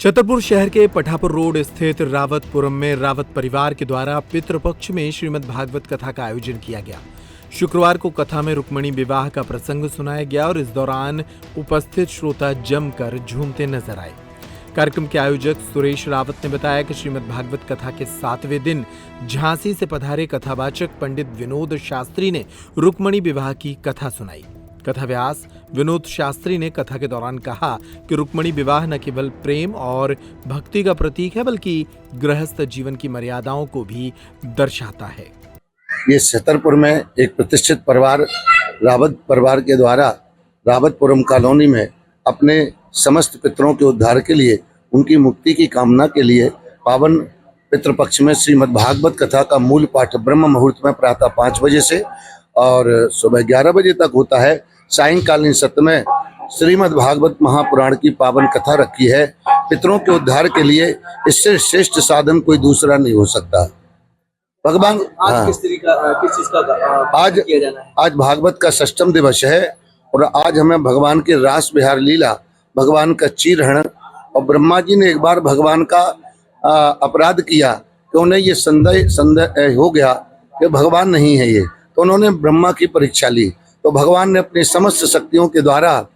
छतरपुर शहर के पठापुर रोड स्थित रावतपुरम में रावत परिवार के द्वारा पितृपक्ष में श्रीमद् भागवत कथा का आयोजन किया गया। शुक्रवार को कथा में रुक्मिणी विवाह का प्रसंग सुनाया गया और इस दौरान उपस्थित श्रोता जमकर झूमते नजर आए। कार्यक्रम के आयोजक सुरेश रावत ने बताया कि श्रीमद् भागवत कथा के 7वें दिन झांसी से पधारे कथावाचक पंडित विनोद शास्त्री ने रुक्मिणी विवाह की कथा सुनाई। कथाव्यास विनोद शास्त्री ने कथा के दौरान कहा कि रुक्मिणी विवाह न केवल प्रेम और भक्ति का प्रतीक है बल्कि गृहस्थ जीवन की मर्यादाओं को भी दर्शाता है। ये छतरपुर में एक प्रतिष्ठित परिवार रावत परिवार के द्वारा रावतपुरम कॉलोनी में अपने समस्त पितरों के उद्धार के लिए, उनकी मुक्ति की कामना के लिए पावन पितृपक्ष में श्रीमद् भागवत कथा का मूल पाठ ब्रह्म मुहूर्त में प्रातः 5 बजे से और सुबह 11 बजे तक होता है। सायंकालीन सत्र में श्रीमद् भागवत महापुराण की पावन कथा रखी है। पितरों के उद्धार के लिए इससे श्रेष्ठ साधन कोई दूसरा नहीं हो सकता। भगवान आज किस चीज का आज किया जाना है? आज भागवत का 6वां दिवस है और आज हमें भगवान के रास विहार लीला, भगवान का चीरहरण, और ब्रह्मा जी ने एक बार भगवान का अपराध किया कि उन्हें ये संदेह हो गया कि भगवान नहीं है ये, तो उन्होंने ब्रह्मा की परीक्षा ली। तो भगवान ने अपनी समस्त शक्तियों के द्वारा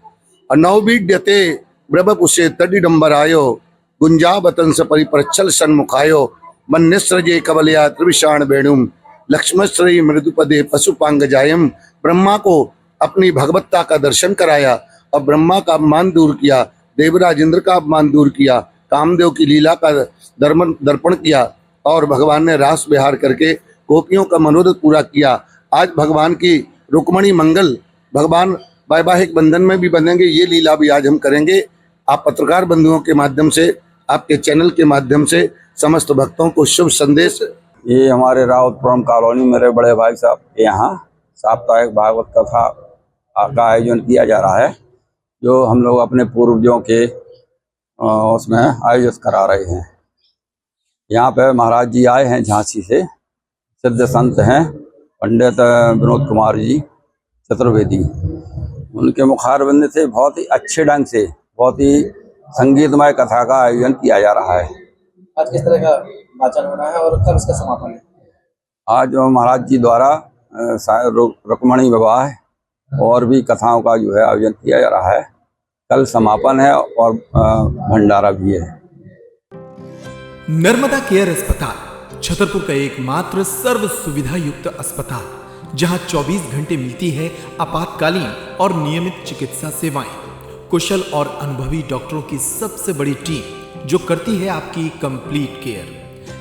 नवबीड्यते ब्रभपुषे तडिडंबरायो गुंजावतंस परिप्रच्छल सन्मुखायो मन्यस्रजे कवलया त्रिविषाण वेणुम लक्ष्मश्री मृदुपदे पशुपांगजायम। ब्रह्मा को अपनी भगवत्ता का दर्शन कराया और ब्रह्मा का अपमान दूर किया, देवराज इंद्र का अपमान दूर किया, कामदेव की लीला का दर्पण किया और भगवान ने रास विहार करके गोपियों का मनोरथ पूरा किया। आज भगवान की रुक्मिणी मंगल, भगवान वैवाहिक बंधन में भी बंधेंगे, ये लीला भी आज हम करेंगे। आप पत्रकार बंधुओं के माध्यम से, आपके चैनल के माध्यम से समस्त भक्तों को शुभ संदेश। ये हमारे रावतपुरम कॉलोनी मेरे बड़े भाई साहब के यहाँ साप्ताहिक भागवत कथा का आयोजन किया जा रहा है, जो हम लोग अपने पूर्वजों के उसमें आयोजित करा रहे हैं। यहाँ पे महाराज जी आए हैं झांसी से, सिद्ध संत हैं पंडित विनोद कुमार जी चतुर्वेदी। उनके मुखारबिंद से बहुत ही अच्छे ढंग से, बहुत ही संगीतमय कथा का आयोजन किया जा रहा है। आज किस तरह का वाचन होना है और कब इसका समापन है? आज महाराज जी द्वारा रुक्मिणी विवाह और भी कथाओं का जो है आयोजन किया जा रहा है। कल समापन है और भंडारा भी है। नर्मदा केयर अस्पताल छतरपुर का एकमात्र सर्व सुविधा युक्त अस्पताल, जहां 24 घंटे मिलती है आपातकालीन और नियमित चिकित्सा सेवाएं। कुशल और अनुभवी डॉक्टरों की सबसे बड़ी टीम जो करती है आपकी कंप्लीट केयर।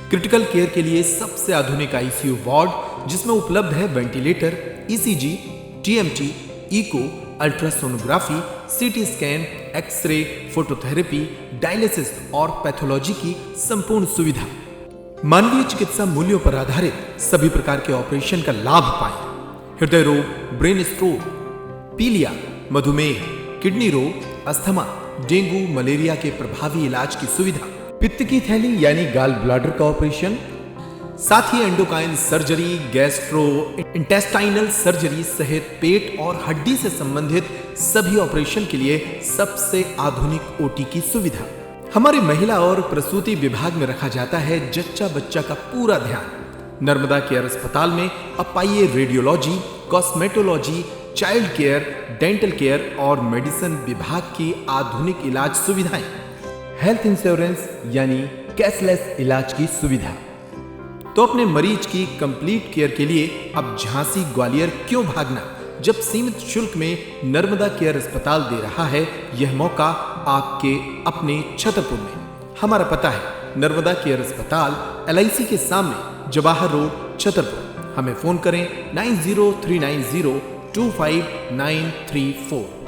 क्रिटिकल केयर के लिए सबसे आधुनिक आईसीयू वार्ड, जिसमें उपलब्ध है ventilator, ECG, TMT, echo, ultrasonography, CT scan, X-ray, phototherapy, dialysis और पैथोलॉजी की संपूर्ण सुविधा। मानवीय चिकित्सा मूल्यों पर आधारित सभी प्रकार के ऑपरेशन का लाभ पाएं। हृदय रोग, ब्रेन स्ट्रोक, पीलिया, मधुमेह, किडनी रोग, अस्थमा, डेंगू, मलेरिया के प्रभावी इलाज की सुविधा, पित्त की थैली यानी गाल ब्लैडर का ऑपरेशन, साथ ही endocrine surgery, gastrointestinal surgery सहित पेट और हड्डी से संबंधित सभी ऑपरेशन के लिए सबसे आधुनिक ओटी की सुविधा। हमारे महिला और प्रसूति विभाग में रखा जाता है जच्चा बच्चा का पूरा ध्यान। नर्मदा केयर अस्पताल में अब पाइए radiology, cosmetology, child care, dental care और मेडिसिन विभाग की आधुनिक इलाज सुविधाएं, हेल्थ इंश्योरेंस यानी कैशलेस इलाज की सुविधा। तो अपने मरीज की कंप्लीट केयर के लिए अब झांसी ग्वालियर क्यों भागना, जब सीमित शुल्क में नर्मदा केयर अस्पताल दे रहा है यह मौका आपके अपने छतरपुर में। हमारा पता है नर्मदा केयर अस्पताल, LIC के सामने, जवाहर रोड, छतरपुर। हमें फोन करें 9039025934।